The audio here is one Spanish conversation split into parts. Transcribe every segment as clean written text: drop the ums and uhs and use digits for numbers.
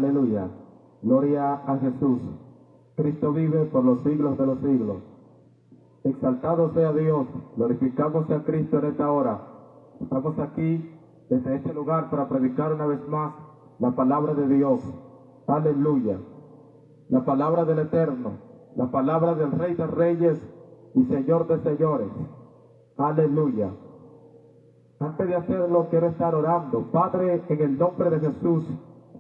Aleluya. Gloria a Jesús. Cristo vive por los siglos de los siglos. Exaltado sea Dios. Glorificamos a Cristo en esta hora. Estamos aquí desde este lugar para predicar una vez más la palabra de Dios. Aleluya. La palabra del Eterno. La palabra del Rey de Reyes y Señor de Señores. Aleluya. Antes de hacerlo, quiero estar orando. Padre, en el nombre de Jesús,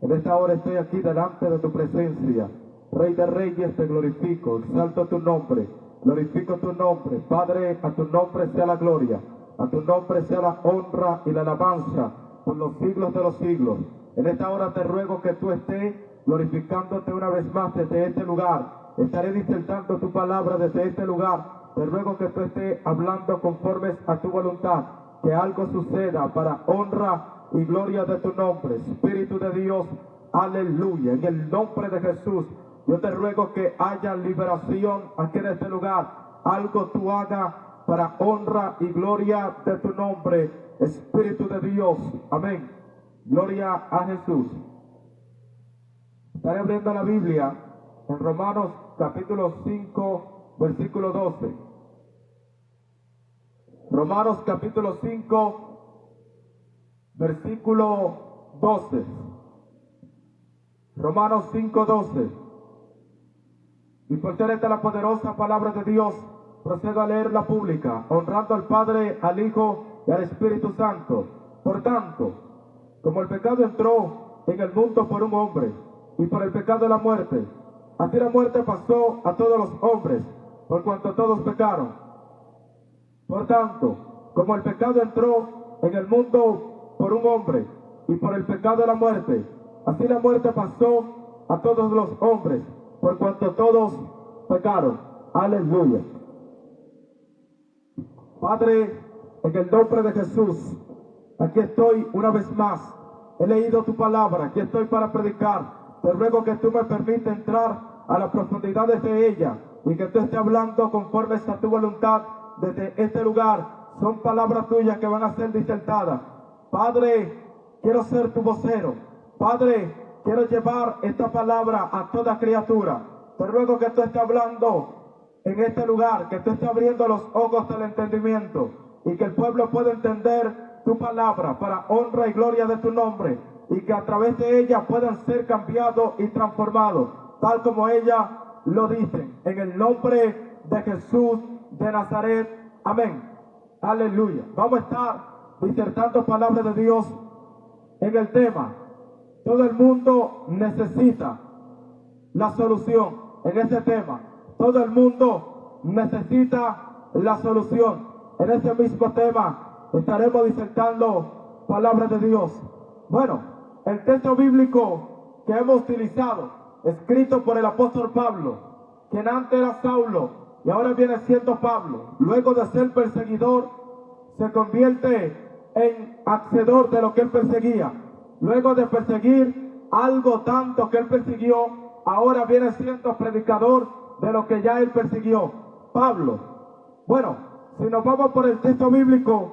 en esta hora estoy aquí delante de tu presencia. Rey de Reyes, te glorifico, exalto tu nombre, glorifico tu nombre. Padre, a tu nombre sea la gloria, a tu nombre sea la honra y la alabanza por los siglos de los siglos. En esta hora te ruego que tú estés glorificándote una vez más desde este lugar. Estaré disertando tu palabra desde este lugar. Te ruego que tú estés hablando conforme a tu voluntad. Que algo suceda para honra y gloria de tu nombre. Espíritu de Dios, aleluya. En el nombre de Jesús, yo te ruego que haya liberación aquí en este lugar. Algo tú hagas para honra y gloria de tu nombre. Espíritu de Dios, amén. Gloria a Jesús. Estaré abriendo la Biblia en Romanos capítulo 5, versículo 12. Romanos capítulo 5, versículo 12. Romanos 5, 12. Y por ser esta la poderosa palabra de Dios, procedo a leer la pública, honrando al Padre, al Hijo y al Espíritu Santo. Por tanto, como el pecado entró en el mundo por un hombre, y por el pecado la muerte, así la muerte pasó a todos los hombres, por cuanto todos pecaron. Por tanto, como el pecado entró en el mundo por un hombre, y por el pecado la muerte, así la muerte pasó a todos los hombres, por cuanto todos pecaron. Aleluya. Padre, en el nombre de Jesús, aquí estoy una vez más. He leído tu palabra, aquí estoy para predicar. Te ruego que tú me permitas entrar a las profundidades de ella y que tú estés hablando conforme a tu voluntad desde este lugar. Son palabras tuyas que van a ser disertadas. Padre, quiero ser tu vocero. Padre, quiero llevar esta palabra a toda criatura. Te ruego que tú estés hablando en este lugar, que tú estés abriendo los ojos del entendimiento y que el pueblo pueda entender tu palabra para honra y gloria de tu nombre, y que a través de ella puedan ser cambiados y transformados, tal como ella lo dice, en el nombre de Jesús de Nazaret. Amén. Aleluya. Vamos a estar disertando palabras de Dios en el tema. Todo el mundo necesita la solución en ese tema. Todo el mundo necesita la solución. En ese mismo tema estaremos disertando palabras de Dios. Bueno, el texto bíblico que hemos utilizado, escrito por el apóstol Pablo, quien antes era Saulo y ahora viene siendo Pablo, luego de ser perseguidor, se convierte en hacedor de lo que él perseguía. Luego de perseguir algo tanto que él persiguió, ahora viene siendo predicador de lo que ya él persiguió. Pablo. Bueno, si nos vamos por el texto bíblico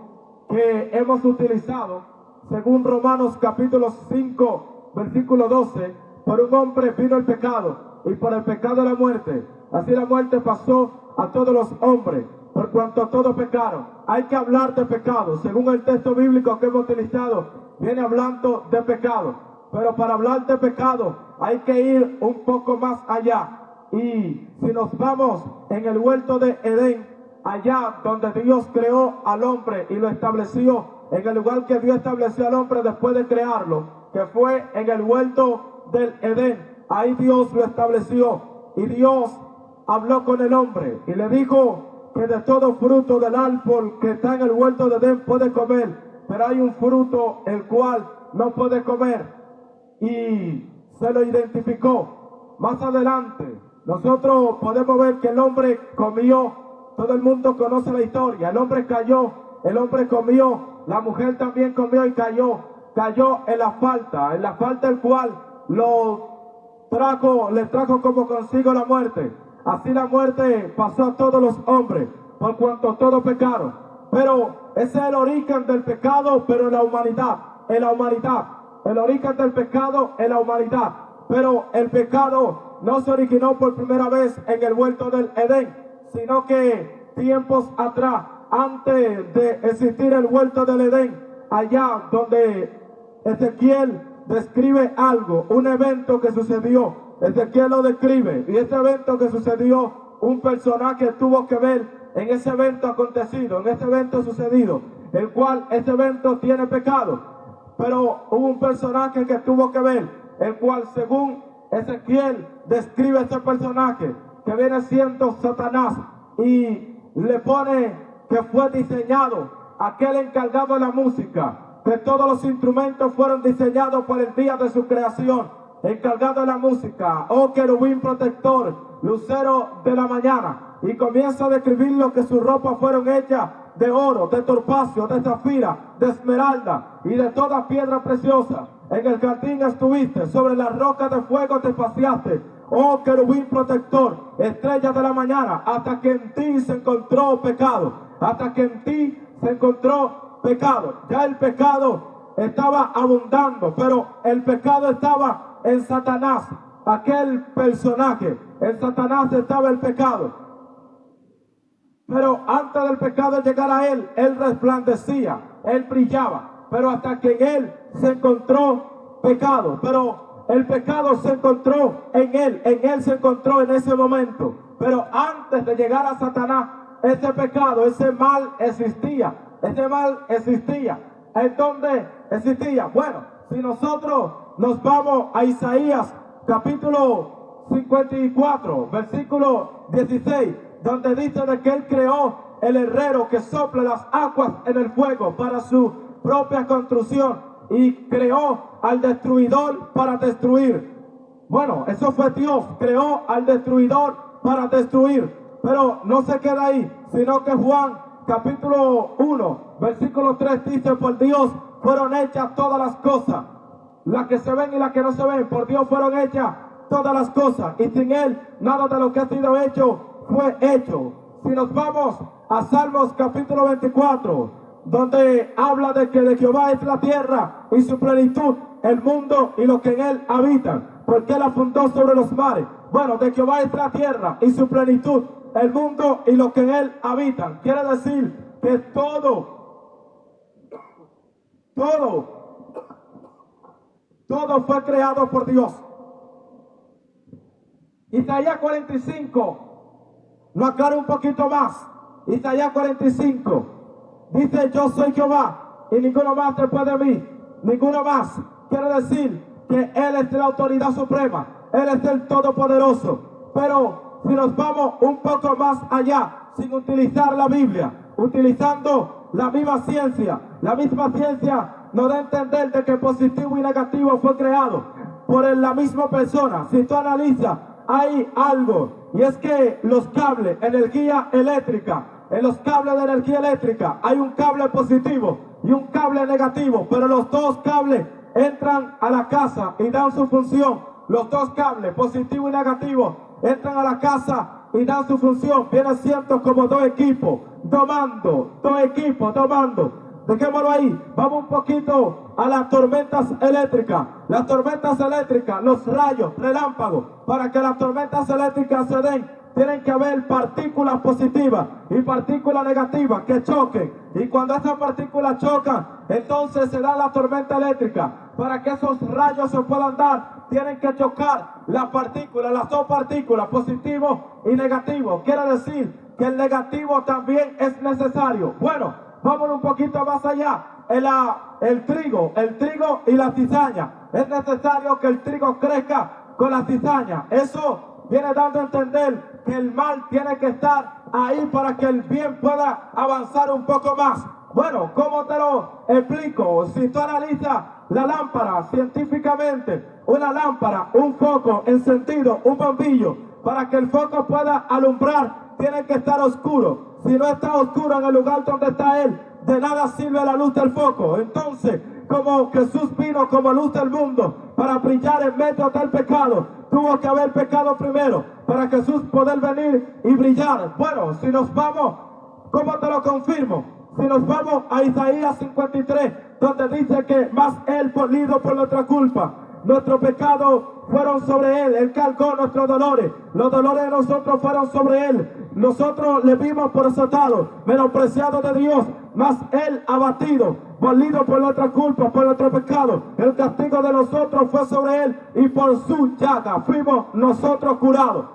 que hemos utilizado, según Romanos capítulo 5, versículo 12, por un hombre vino el pecado, y por el pecado la muerte. Así la muerte pasó a todos los hombres, por cuanto todos pecaron. Hay que hablar de pecado. Según el texto bíblico que hemos utilizado, viene hablando de pecado. Pero para hablar de pecado hay que ir un poco más allá. Y si nos vamos en el huerto de Edén, allá donde Dios creó al hombre y lo estableció, en el lugar que Dios estableció al hombre después de crearlo, que fue en el huerto del Edén, ahí Dios lo estableció. Y Dios habló con el hombre y le dijo que de todo fruto del árbol que está en el huerto de Edén puede comer, pero hay un fruto el cual no puede comer, y se lo identificó. Más adelante nosotros podemos ver que el hombre comió. Todo el mundo conoce la historia. El hombre cayó, el hombre comió, la mujer también comió y cayó en la falta el cual le trajo como consigo la muerte. Así la muerte pasó a todos los hombres, por cuanto todos pecaron. Pero ese es el origen del pecado, pero en la humanidad, el origen del pecado en la humanidad. Pero el pecado no se originó por primera vez en el huerto del Edén, sino que tiempos atrás, antes de existir el huerto del Edén, allá donde Ezequiel describe algo, un evento que sucedió, Ezequiel lo describe, y ese evento que sucedió, un personaje tuvo que ver en ese evento acontecido, en ese evento sucedido, el cual ese evento tiene pecado, pero hubo un personaje que tuvo que ver, el cual según Ezequiel describe ese personaje, que viene siendo Satanás, y le pone que fue diseñado aquel encargado de la música, que todos los instrumentos fueron diseñados por el día de su creación, encargado de la música, oh querubín protector, lucero de la mañana, y comienza a describirlo que sus ropas fueron hechas de oro, de topacio, de zafira, de esmeralda y de toda piedra preciosa. En el jardín estuviste, sobre las rocas de fuego te paseaste, oh querubín protector, estrella de la mañana, hasta que en ti se encontró pecado, hasta que en ti se encontró pecado. Ya el pecado estaba abundando, pero el pecado estaba en Satanás, aquel personaje. En Satanás estaba el pecado. Pero antes del pecado llegar a él resplandecía, él brillaba. Pero hasta que en él se encontró pecado. Pero el pecado se encontró en él se encontró en ese momento. Pero antes de llegar a Satanás, ese pecado, ese mal existía. Ese mal existía. ¿En dónde existía? Bueno, si nosotros nos vamos a Isaías capítulo 54, versículo 16, donde dice de que él creó el herrero que sopla las aguas en el fuego para su propia construcción y creó al destruidor para destruir. Bueno, eso fue Dios, creó al destruidor para destruir, pero no se queda ahí, sino que Juan capítulo 1, versículo 3 dice, por Dios fueron hechas todas las cosas, las que se ven y las que no se ven, por Dios fueron hechas todas las cosas, y sin él nada de lo que ha sido hecho fue hecho. Si nos vamos a Salmos capítulo 24, donde habla de que de Jehová es la tierra y su plenitud, el mundo y lo que en él habitan, porque él la fundó sobre los mares. Bueno, de Jehová es la tierra y su plenitud, el mundo y lo que en él habitan. Quiere decir que todo fue creado por Dios. Isaías 45 lo aclara un poquito más. Isaías 45 dice, yo soy Jehová y ninguno más después de mí, ninguno más. Quiere decir que él es la autoridad suprema, él es el todopoderoso. Pero si nos vamos un poco más allá, sin utilizar la Biblia, utilizando la misma ciencia nos da a entender de que positivo y negativo fue creado por la misma persona. Si tú analizas, hay algo, y es que los cables, energía eléctrica, en los cables de energía eléctrica hay un cable positivo y un cable negativo, pero los dos cables entran a la casa y dan su función. Los dos cables, positivo y negativo, entran a la casa y dan su función. Vienen siendo como dos equipos, domando. Dejémoslo ahí. Vamos un poquito a las tormentas eléctricas. Las tormentas eléctricas, los rayos, relámpagos. Para que las tormentas eléctricas se den, tienen que haber partículas positivas y partículas negativas que choquen. Y cuando esas partículas chocan, entonces se da la tormenta eléctrica. Para que esos rayos se puedan dar, tienen que chocar las partículas, las dos partículas, positivo y negativo. Quiere decir que el negativo también es necesario. Bueno, vámonos un poquito más allá. El trigo y la cizaña. Es necesario que el trigo crezca con la cizaña. Eso viene dando a entender que el mal tiene que estar ahí para que el bien pueda avanzar un poco más. Bueno, ¿cómo te lo explico? Si tú analizas la lámpara científicamente, una lámpara, un foco encendido, un bombillo, para que el foco pueda alumbrar, tiene que estar oscuro. Si no está oscuro en el lugar donde está él, de nada sirve la luz del foco. Entonces, como Jesús vino como luz del mundo para brillar en medio del pecado, tuvo que haber pecado primero para Jesús poder venir y brillar. Bueno, si nos vamos, ¿cómo te lo confirmo? Si nos vamos a Isaías 53, donde dice que más él molido por nuestra culpa, nuestros pecados fueron sobre él, él cargó nuestros dolores, los dolores de nosotros fueron sobre él, nosotros le vimos por azotado, menospreciado de Dios, mas él abatido, molido por nuestra culpa, por nuestro pecado, el castigo de nosotros fue sobre él, y por su llaga fuimos nosotros curados.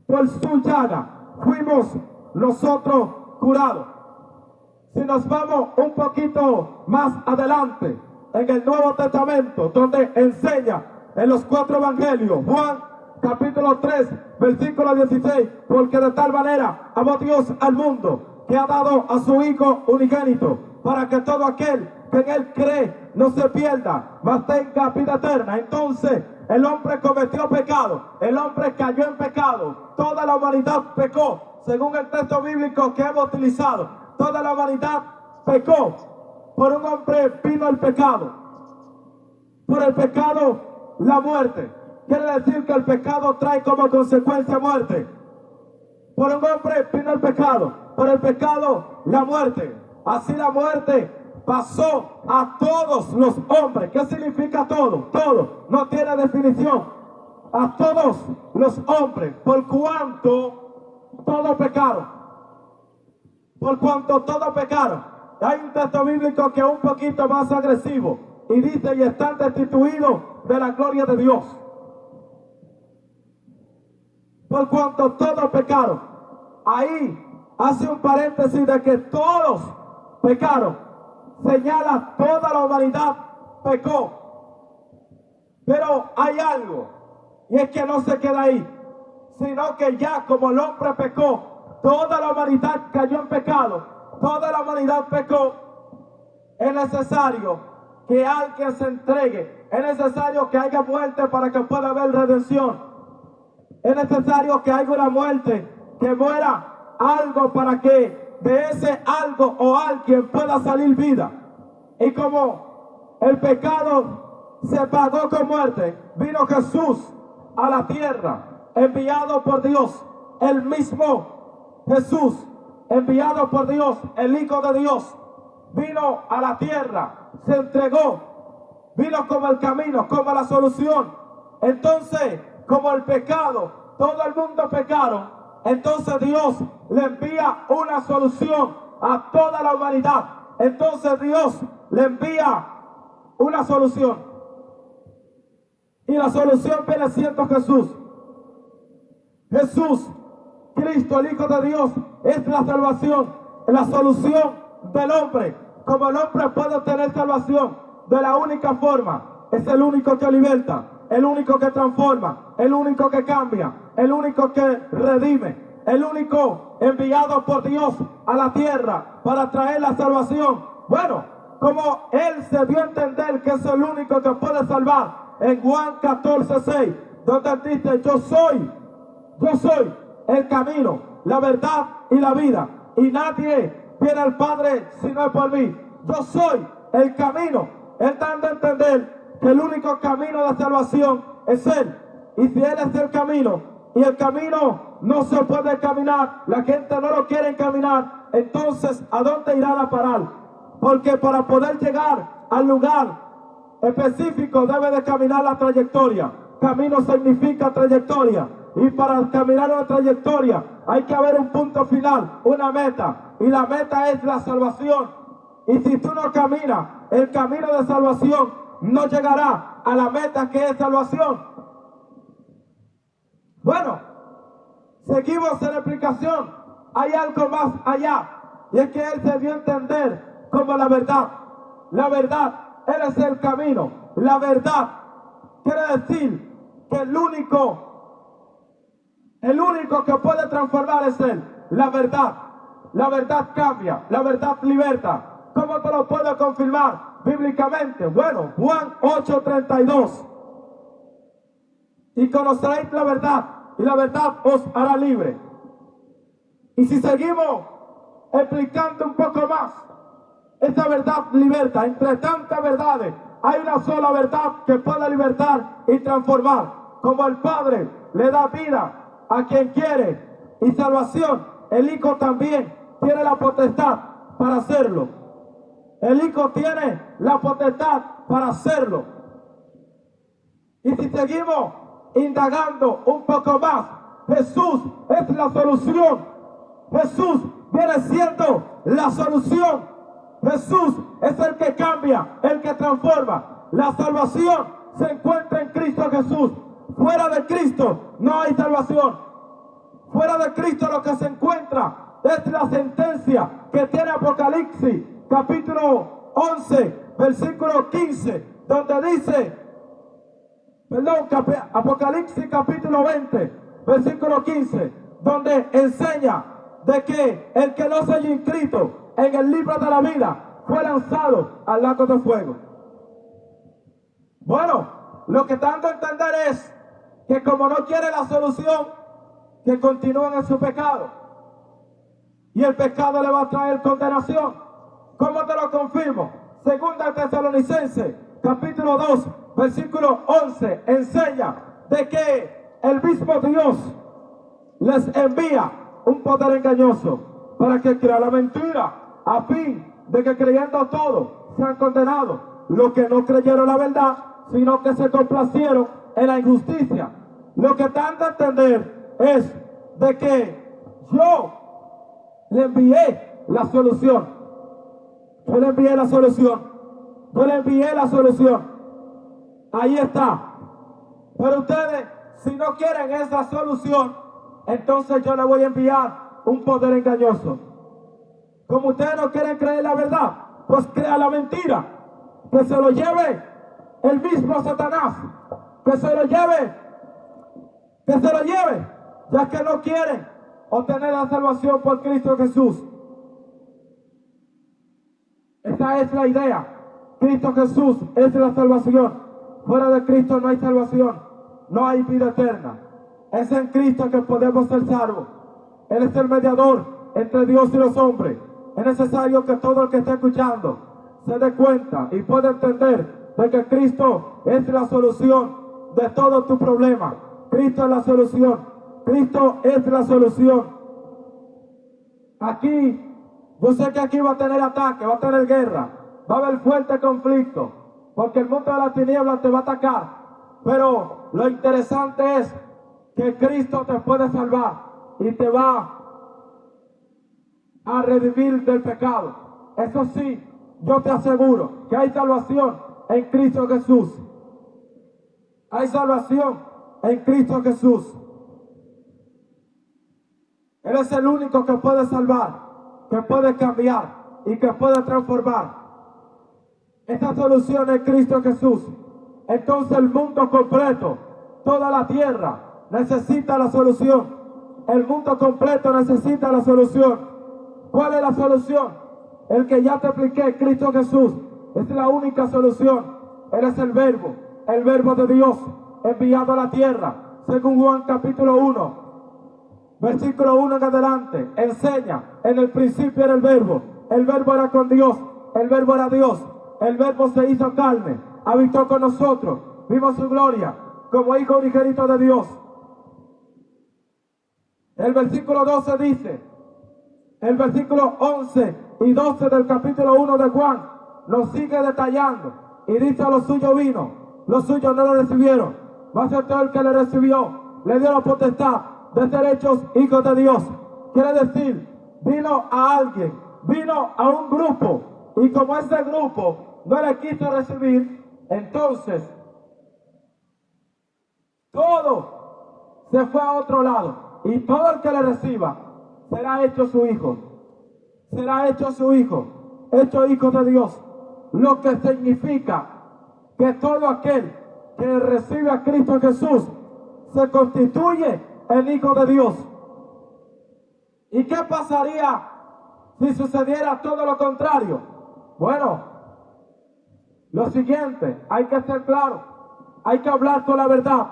Por su llaga fuimos nosotros curados. Si nos vamos un poquito más adelante, en el Nuevo Testamento, donde enseña en los 4 evangelios, Juan capítulo 3, versículo 16, porque de tal manera amó Dios al mundo, que ha dado a su Hijo unigénito, para que todo aquel que en él cree no se pierda, mas tenga vida eterna. Entonces, el hombre cometió pecado, el hombre cayó en pecado, toda la humanidad pecó, según el texto bíblico que hemos utilizado, toda la humanidad pecó. Por un hombre vino el pecado, por el pecado la muerte. Quiere decir que el pecado trae como consecuencia muerte. Por un hombre vino el pecado, por el pecado la muerte. Así la muerte pasó a todos los hombres. ¿Qué significa todo? Todo, no tiene definición. A todos los hombres, por cuanto todo pecaron. Por cuanto todo pecaron. Hay un texto bíblico que es un poquito más agresivo y dice: y están destituidos de la gloria de Dios. Por cuanto todos pecaron. Ahí hace un paréntesis de que todos pecaron. Señala toda la humanidad pecó. Pero hay algo, y es que no se queda ahí, sino que ya como el hombre pecó, toda la humanidad cayó en pecado. Toda la humanidad pecó. Es necesario que alguien se entregue. Es necesario que haya muerte para que pueda haber redención. Es necesario que haya una muerte, que muera algo para que de ese algo o alguien pueda salir vida. Y como el pecado se pagó con muerte, vino Jesús a la tierra, enviado por Dios, el mismo Jesús, enviado por Dios, el Hijo de Dios, vino a la tierra, se entregó, vino como el camino, como la solución. Entonces, como el pecado, todo el mundo pecaron, entonces Dios le envía una solución a toda la humanidad. Entonces Dios le envía una solución. Y la solución viene siendo Jesús. Jesús, Cristo, el Hijo de Dios, es la salvación, la solución del hombre. Como el hombre puede obtener salvación de la única forma, es el único que liberta, el único que transforma, el único que cambia, el único que redime, el único enviado por Dios a la tierra para traer la salvación. Bueno, como Él se dio a entender que es el único que puede salvar, en Juan 14:6, donde dice: yo soy el camino, la verdad y la vida, y nadie viene al Padre si no es por mí. Yo soy el camino. Él dando a entender que el único camino de salvación es Él. Y si Él es el camino, y el camino no se puede caminar, la gente no lo quiere caminar, entonces ¿a dónde irán a parar? Porque para poder llegar al lugar específico debe de caminar la trayectoria. Camino significa trayectoria. Y para caminar una trayectoria hay que haber un punto final, una meta. Y la meta es la salvación. Y si tú no caminas el camino de salvación, no llegará a la meta que es salvación. Bueno, seguimos en la explicación. Hay algo más allá. Y es que Él se dio a entender como la verdad. La verdad, Él es el camino. La verdad quiere decir que el único que puede transformar es Él. La verdad cambia, la verdad liberta. ¿Cómo te lo puedo confirmar bíblicamente? Bueno, Juan 8:32. Y conoceréis la verdad, y la verdad os hará libre. Y si seguimos explicando un poco más, esa verdad liberta. Entre tantas verdades, hay una sola verdad que puede libertar y transformar. Como el Padre le da vida a quien quiere y salvación, el Hijo también tiene la potestad para hacerlo. El Hijo tiene la potestad para hacerlo. Y si seguimos indagando un poco más, Jesús es la solución. Jesús viene siendo la solución. Jesús es el que cambia, el que transforma. La salvación se encuentra en Cristo Jesús. Fuera de Cristo no hay salvación. Fuera de Cristo lo que se encuentra es la sentencia que tiene Apocalipsis, capítulo 11, versículo 15, donde dice, Apocalipsis capítulo 20, versículo 15, donde enseña de que el que no se haya inscrito en el libro de la vida fue lanzado al lago de fuego. Bueno, lo que está dando a entender es que como no quiere la solución, que continúen en su pecado. Y el pecado le va a traer condenación. ¿Cómo te lo confirmo? Segunda Tesalonicenses, capítulo 2, versículo 11, enseña de que el mismo Dios les envía un poder engañoso para que crean la mentira, a fin de que creyendo todo sean condenados los que no creyeron la verdad, sino que se complacieron en la injusticia. Lo que dan a entender es de que yo le envié la solución. Yo le envié la solución. Yo le envié la solución. Ahí está. Pero ustedes, si no quieren esa solución, entonces yo le voy a enviar un poder engañoso. Como ustedes no quieren creer la verdad, pues crea la mentira. Que se lo lleve el mismo Satanás. Que se lo lleve. Que se lo lleve. Ya que no quieren obtener la salvación por Cristo Jesús. Esa es la idea. Cristo Jesús es la salvación. Fuera de Cristo no hay salvación. No hay vida eterna. Es en Cristo que podemos ser salvos. Él es el mediador entre Dios y los hombres. Es necesario que todo el que esté escuchando se dé cuenta y pueda entender de que Cristo es la solución de todos tus problemas. Cristo es la solución. Cristo es la solución. Aquí, yo sé que aquí va a tener ataque, va a tener guerra, va a haber fuerte conflicto, porque el mundo de las tinieblas te va a atacar. Pero lo interesante es que Cristo te puede salvar y te va a redimir del pecado. Eso sí, yo te aseguro que hay salvación en Cristo Jesús. Hay salvación en Cristo Jesús. Él es el único que puede salvar, que puede cambiar y que puede transformar. Esta solución es Cristo Jesús. Entonces el mundo completo, toda la tierra, necesita la solución. El mundo completo necesita la solución. ¿Cuál es la solución? El que ya te expliqué, Cristo Jesús. Es la única solución. Él es el verbo de Dios, enviado a la tierra. Según Juan capítulo 1, versículo 1 en adelante, enseña, en el principio era el verbo era con Dios, el verbo era Dios, el verbo se hizo carne, habitó con nosotros, vimos su gloria, como hijo unigénito de Dios. El versículo 12 dice, el versículo 11 y 12 del capítulo 1 de Juan, nos sigue detallando, y dice a los suyos vino, los suyos no lo recibieron, mas a todo el que le recibió, le dio la potestad de ser hechos hijos de Dios. Quiere decir, vino a alguien, vino a un grupo, y como ese grupo no le quiso recibir, entonces todo se fue a otro lado, y todo el que le reciba será hecho su hijo, será hecho su hijo, hecho hijo de Dios, lo que significa que todo aquel que recibe a Cristo Jesús se constituye el hijo de Dios. ¿Y qué pasaría si sucediera todo lo contrario? Bueno, lo siguiente, hay que ser claro, hay que hablar con la verdad,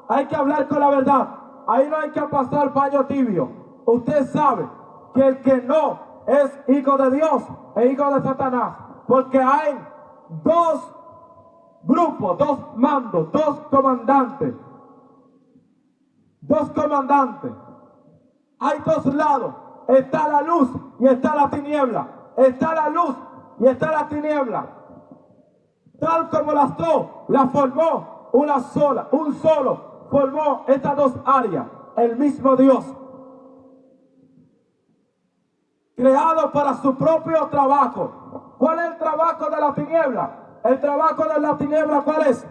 hay que hablar con la verdad, ahí no hay que pasar paño tibio. Usted sabe que el que no es hijo de Dios es hijo de Satanás, porque hay dos grupos, dos mandos, dos comandantes. Hay dos lados. Está la luz y está la tiniebla. Está la luz y está la tiniebla. Tal como las dos las formó una sola, un solo, formó estas dos áreas, el mismo Dios. Creado para su propio trabajo. ¿Cuál es el trabajo de la tiniebla? El trabajo de la tiniebla, ¿cuál es?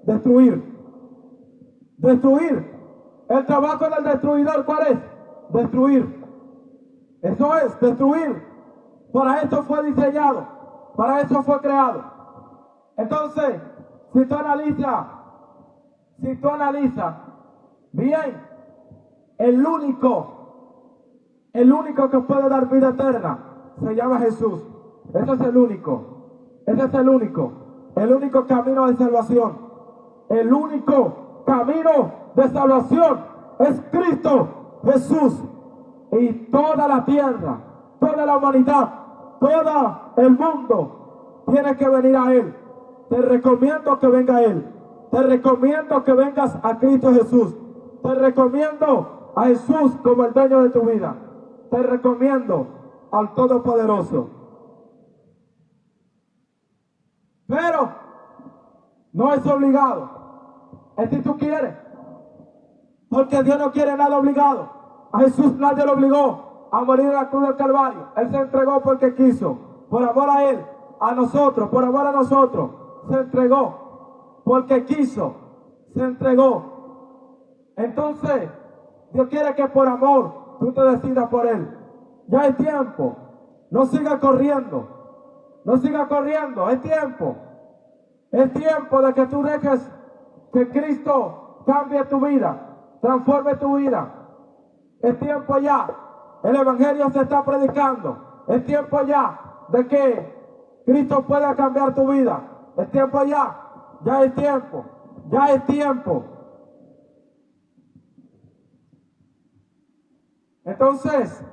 Destruir. Destruir. El trabajo del destruidor, ¿cuál es? Destruir. Eso es, destruir. Para eso fue diseñado. Para eso fue creado. Entonces, si tú analizas bien, el único que puede dar vida eterna se llama Jesús. Ese es el único. Ese es el único camino de salvación. El único camino de salvación es Cristo Jesús. Y toda la tierra, toda la humanidad, todo el mundo tiene que venir a Él. Te recomiendo que venga a Él. Te recomiendo que vengas a Cristo Jesús. Te recomiendo a Jesús como el dueño de tu vida. Te recomiendo al Todopoderoso. Pero no es obligado. Es si tú quieres. Porque Dios no quiere nada obligado. A Jesús nadie lo obligó a morir en la cruz del Calvario. Él se entregó porque quiso. Por amor a Él, a nosotros, por amor a nosotros. Se entregó porque quiso. Se entregó. Entonces, Dios quiere que por amor tú te decidas por Él. Ya es tiempo. No sigas corriendo. No sigas corriendo. Es tiempo. Es tiempo de que tú dejes que Cristo cambie tu vida. Transforme tu vida. Es tiempo ya. El Evangelio se está predicando. Es tiempo ya de que Cristo pueda cambiar tu vida. Es tiempo ya. Ya es tiempo. Ya es tiempo. Entonces,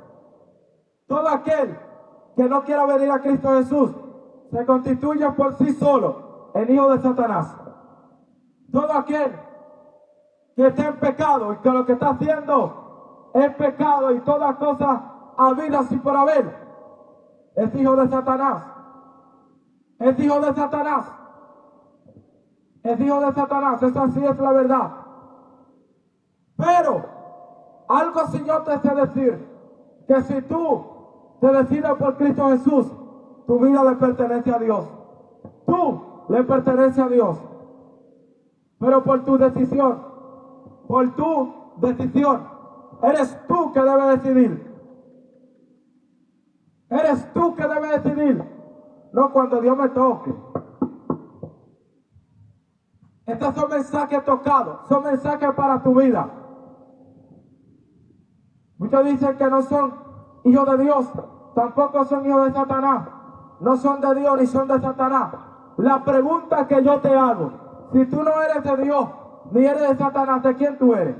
todo aquel que no quiera venir a Cristo Jesús se constituye por sí solo en hijo de Satanás. Todo aquel que esté en pecado y que lo que está haciendo es pecado y todas cosas habidas y por haber, es hijo de Satanás. Es hijo de Satanás. Es hijo de Satanás. Esa sí es la verdad. Pero algo sí yo te sé decir, que si tú te decides por Cristo Jesús, tu vida le pertenece a Dios. Tú le pertenece a Dios. Pero por tu decisión, eres tú que debes decidir. Eres tú que debes decidir. No cuando Dios me toque. Estos son mensajes tocados, son mensajes para tu vida. Muchos dicen que no son hijos de Dios, tampoco son hijos de Satanás. No son de Dios ni son de Satanás. La pregunta que yo te hago, si tú no eres de Dios ni eres de Satanás, ¿de quién tú eres?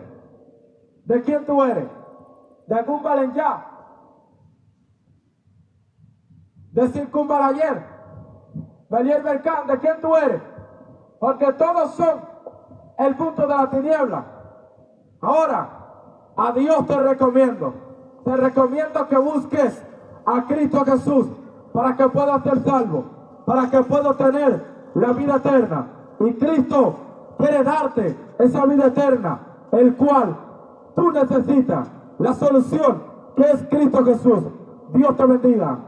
¿De quién tú eres? ¿De algún Valentía? ¿De Circunvalayer? ¿Belier Bercán? ¿De quién tú eres? Porque todos son el punto de la tiniebla. Ahora, a Dios te recomiendo que busques a Cristo Jesús para que puedas ser salvo, para que puedas tener la vida eterna. Y Cristo quiere darte esa vida eterna, el cual tú necesitas, la solución que es Cristo Jesús. Dios te bendiga.